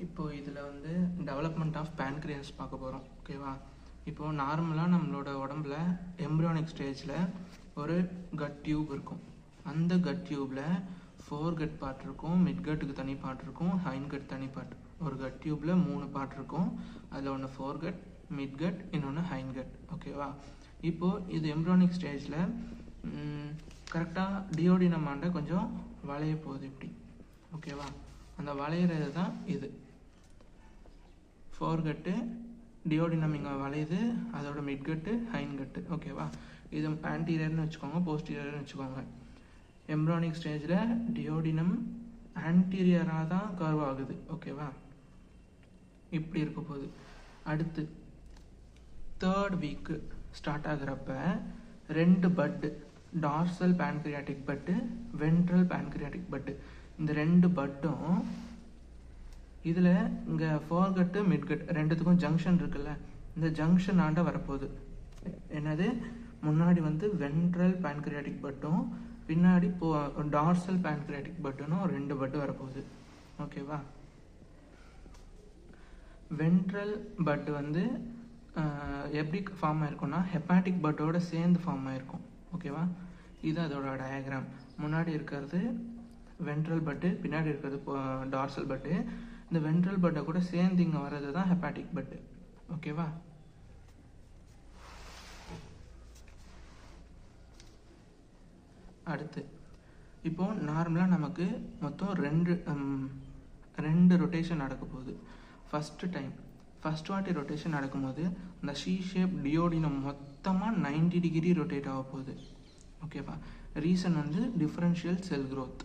இப்போ இதில் வந்து டெவலப்மெண்ட் ஆஃப் பேன்க்ரியாஸ் பார்க்க போகிறோம். ஓகேவா? இப்போது நார்மலாக நம்மளோட உடம்புல எம்ப்ரியானிக் ஸ்டேஜில் ஒரு கட் டியூப் இருக்கும். அந்த கட் டியூப்பில் 4 கட் பார்ட் இருக்கும், மிட் கட்டுக்கு தனி பார்ட் இருக்கும், ஹைன் கட் தனி பார்ட். ஒரு கட் டியூப்பில் 3 பார்ட் இருக்கும். அதில் ஒன்று 4 கட், மிட் கட், இன்னொன்று ஹைன் கட். ஓகேவா? இப்போது இது எம்ப்ரியானிக் ஸ்டேஜில் கரெக்டாக டியோடினமாண்ட கொஞ்சம் வளைய போகுது இப்படி. ஓகேவா? அந்த வளையிறது தான் இது 4 கட்டு, டியோடினம் இங்கே வளையுது, அதோட மிட் கட்டு, ஹைன் கட்டு. ஓகேவா? இது ஆன்டீரியர்னு வச்சுக்கோங்க, போஸ்டீரியர்னு வச்சுக்கோங்க. எம்ப்ரியானிக் ஸ்டேஜில் டியோடினம் ஆன்டீரியராக தான் கர்வ் ஆகுது. ஓகேவா? இப்படி இருக்க போகுது. அடுத்து 3rd வீக்கு ஸ்டார்ட் ஆகுறப்ப 2 பட்டு, டார்சல் பேன்க்ரியாட்டிக் பட்டு, வென்ட்ரல் பேன்க்ரியாட்டிக் பட்டு, இந்த 2 பட்டும் இதில் இங்கே 4 கட்டு, மிட் கட் ரெண்டுத்துக்கும் ஜங்ஷன் இருக்குல்ல, இந்த ஜங்ஷன் ஆண்ட வரப்போகுது. என்னது? முன்னாடி வந்து வென்ட்ரல் பேன்க்ரியாட்டிக் பட்டும், பின்னாடி டார்சல் பேன்க்ரியாட்டிக் பட்டுன்னு 2 பட்டு வரப்போகுது. ஓகேவா? வென்ட்ரல் பட்டு வந்து எப்படி ஃபார்ம் ஆயிருக்கும்னா ஹெப்பாட்டிக் பட்டோட சேர்ந்து ஃபார்ம் ஆயிருக்கும். ஓகேவா? இது அதோட டயக்ராம். முன்னாடி இருக்கிறது வென்ட்ரல் பட்டு, பின்னாடி இருக்கிறது டார்சல் பட்டு. இந்த வென்ட்ரல் பட்டை கூட சேர்ந்து இங்கே வர்றது தான் ஹெப்பாட்டிக் பட்டு. ஓகேவா? அடுத்து இப்போது நார்மலாக நமக்கு மொத்தம் ரெண்டு ரொட்டேஷன் நடக்க போகுது. ஃபஸ்ட் வாட்டி ரொட்டேஷன் நடக்கும்போது அந்த ஷீ ஷேப் டியோடினம் மொத்தமாக 90 டிகிரி ரொட்டேட் ஆக போகுது. ஓகேவா? ரீசன் வந்து டிஃபரன்ஷியல் செல் க்ரோத்.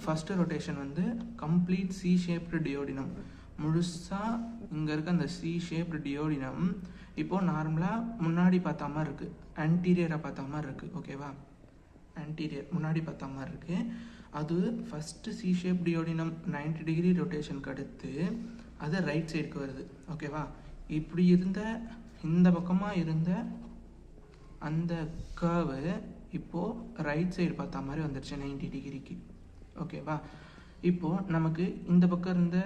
ஃபஸ்ட்டு ரொட்டேஷன் வந்து கம்ப்ளீட் சி ஷேப்டு டியோடினம், முழுசாக இங்கே இருக்க அந்த சி ஷேப்டு டியோடினம் இப்போது நார்மலாக முன்னாடி பார்த்த மாதிரி இருக்குது, ஆன்டீரியராக பார்த்த மாதிரி இருக்குது. ஓகேவா? ஆன்டீரியர் முன்னாடி பார்த்த மாதிரி இருக்குது. அது first C shape duodenum 90 degree ரொட்டேஷனுக்கு அடுத்து அது ரைட் சைடுக்கு வருது. ஓகேவா? இப்படி இருந்த இந்த பக்கமாக இருந்த அந்த கர்வு இப்போது ரைட் சைடு பார்த்த மாதிரி வந்துடுச்சு 90 டிகிரிக்கு. ஓகேவா? இப்போது நமக்கு இந்த பக்கம் இருந்த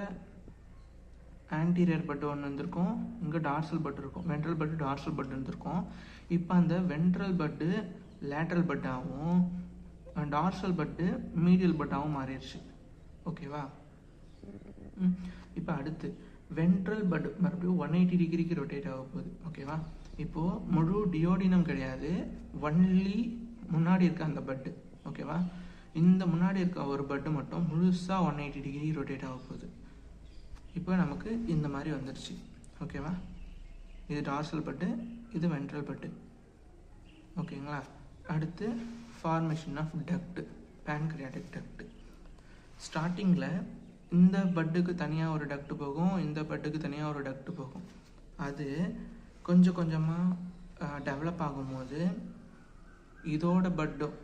ஆன்டீரியர் பட்டு ஒன்று இருந்திருக்கும், இங்கே டார்சல் பட்டு இருக்கும், வென்ட்ரல் பட்டு டார்சல் பட்டு இருந்திருக்கும். இப்போ அந்த வென்ட்ரல் பட்டு லேட்ரல் பட்டாகவும் டார்சல் பட்டு மீடியல் பட்டாகவும் மாறிடுச்சு. ஓகேவா? இப்போ அடுத்து வென்ட்ரல் பட்டு மறுபடியும் 180 டிகிரிக்கு ரொட்டேட் ஆக போகுது. ஓகேவா? இப்போது முழு டியோடினம் கிடையாது, ஒன்லி முன்னாடி இருக்க அந்த பட்டு. ஓகேவா? இந்த முன்னாடி இருக்க ஒரு பட்டு மட்டும் முழுசாக 180 டிகிரி ரொட்டேட் ஆக போகுது. இப்போ நமக்கு இந்த மாதிரி வந்துடுச்சு. ஓகேவா? இது டார்சல் பட்டு, இது வென்ட்ரல் பட்டு. ஓகேங்களா? அடுத்து formation of duct, pancreatic duct. ஸ்டார்டிங்கில் இந்த பட்டுக்கு தனியாக ஒரு டக்ட் போகும், இந்த பட்டுக்கு தனியாக ஒரு டக்ட் போகும். அது கொஞ்சம் கொஞ்சமாக டெவலப் ஆகும்போது இதோட பட்டும்,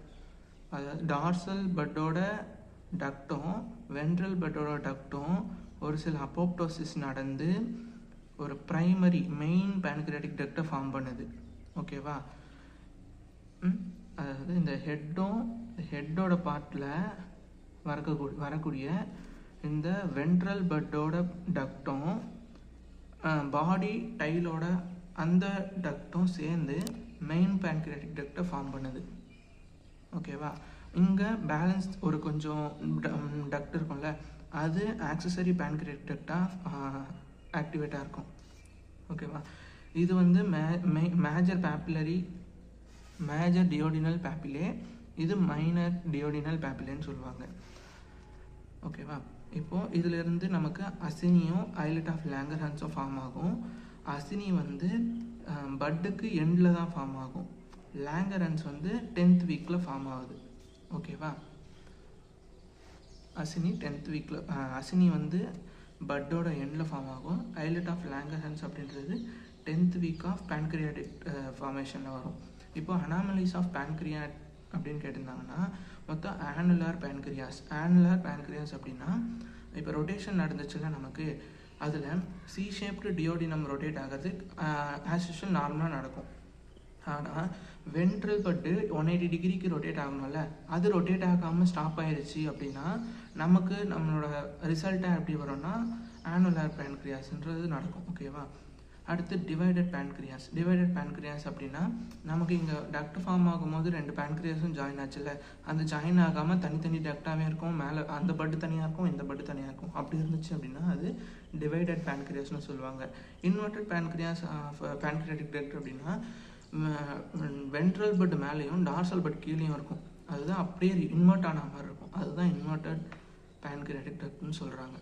அதாவது டார்சல் பட்டோட டக்டும் வென்ட்ரல் பட்டோட டக்டும் ஒரு சில அப்போப்டோசிஸ் நடந்து ஒரு ப்ரைமரி மெயின் பேன்க்ரியாட்டிக் டக்டை ஃபார்ம் பண்ணுது. ஓகேவா? அதாவது இந்த ஹெட்டோட பார்ட்டில் வரக்கூடிய இந்த வென்ட்ரல் பட்டோட டக்டும் பாடி டைலோட அந்த டக்டும் சேர்ந்து மெயின் பேன்க்ரியாட்டிக் டக்டை ஃபார்ம் பண்ணுது. ஓகேவா? இங்கே பேலன்ஸ் ஒரு கொஞ்சம் டக்ட் இருக்கும்ல, அது ஆக்சசரி பேன்க்ரியாட்டிக் டக்டாக ஆக்டிவேட்டாக இருக்கும். ஓகேவா? இது வந்து மேஜர் டியோடினல் பேப்பிலே, இது மைனர் டியோடினல் பேப்பிலேன்னு சொல்லுவாங்க. ஓகேவா? இப்போது இதிலிருந்து நமக்கு அசினியும் ஐலட் ஆஃப் லாங்கர்ஹான்ஸும் ஃபார்ம் ஆகும். அசினி வந்து பட்டுக்கு எண்டில் தான் ஃபார்ம் ஆகும். லாங்கர்ஹான்ஸ் வந்து 10th வீக்கில் ஃபார்ம் ஆகுது. ஓகேவா? அசினி 10th வீக்கில், அசினி வந்து பட்டோட எண்டில் ஃபார்ம் ஆகும். ஐலட் ஆஃப் லாங்கர்ஹான்ஸ் அப்படின்றது 10th வீக் ஆஃப் பேன்க்ரியாட்டிக் ஃபார்மேஷனில் வரும். இப்போ அனாமலிஸ் ஆஃப் பேன்க்ரியாட் அப்படின்னு கேட்டிருந்தாங்கன்னா மொத்தம் ஆனுலார் பேன்க்ரியாஸ் அப்படின்னா இப்போ ரொட்டேஷன் நடந்துச்சுன்னா நமக்கு அதில் சி ஷேப்டு டியோடினம் ரொட்டேட் ஆகிறது ஆஸ் யூஷுவல் நார்மலாக நடக்கும். ஆனால் வென்ட்ரல் பட்டு 180 டிகிரிக்கு ரொட்டேட் ஆகணும்ல, அது ரொட்டேட் ஆகாமல் ஸ்டாப் ஆயிடுச்சு அப்படின்னா நமக்கு நம்மளோட ரிசல்ட்டாக எப்படி வரும்னா ஆனுலார் பேன்க்ரியாஸ்ன்றது நடக்கும். ஓகேவா? அடுத்து டிவைடட் பேன்க்ரியாஸ். டிவைடட் பேன்க்ரியாஸ் அப்படின்னா நமக்கு இங்கே டக்ட் ஃபார்ம் ஆகும்போது 2 பேன்க்ரியாஸும் ஜாயின் ஆச்சுல்ல, அந்த ஜாயின் ஆகாமல் தனித்தனி டக்டாகவே இருக்கும். மேலே அந்த பட்டு தனியாக இருக்கும், இந்த பட்டு தனியாக இருக்கும். அப்படி இருந்துச்சு அப்படின்னா அது டிவைடட் பேன்க்ரியாஸ்னு சொல்லுவாங்க. இன்வெர்டட் பேன்க்ரியாஸ் பேன்க்ரியாட்டிக் டக்ட் அப்படின்னா வென்ட்ரல் பட் மேலேயும் டார்சல் பட் கீழேயும் இருக்கும். அதுதான் அப்படியே இன்வெர்ட் ஆன மாதிரி இருக்கும். அதுதான் இன்வெர்டட் பேன்க்ரியாட்டிக் டக்ட்னு சொல்கிறாங்க.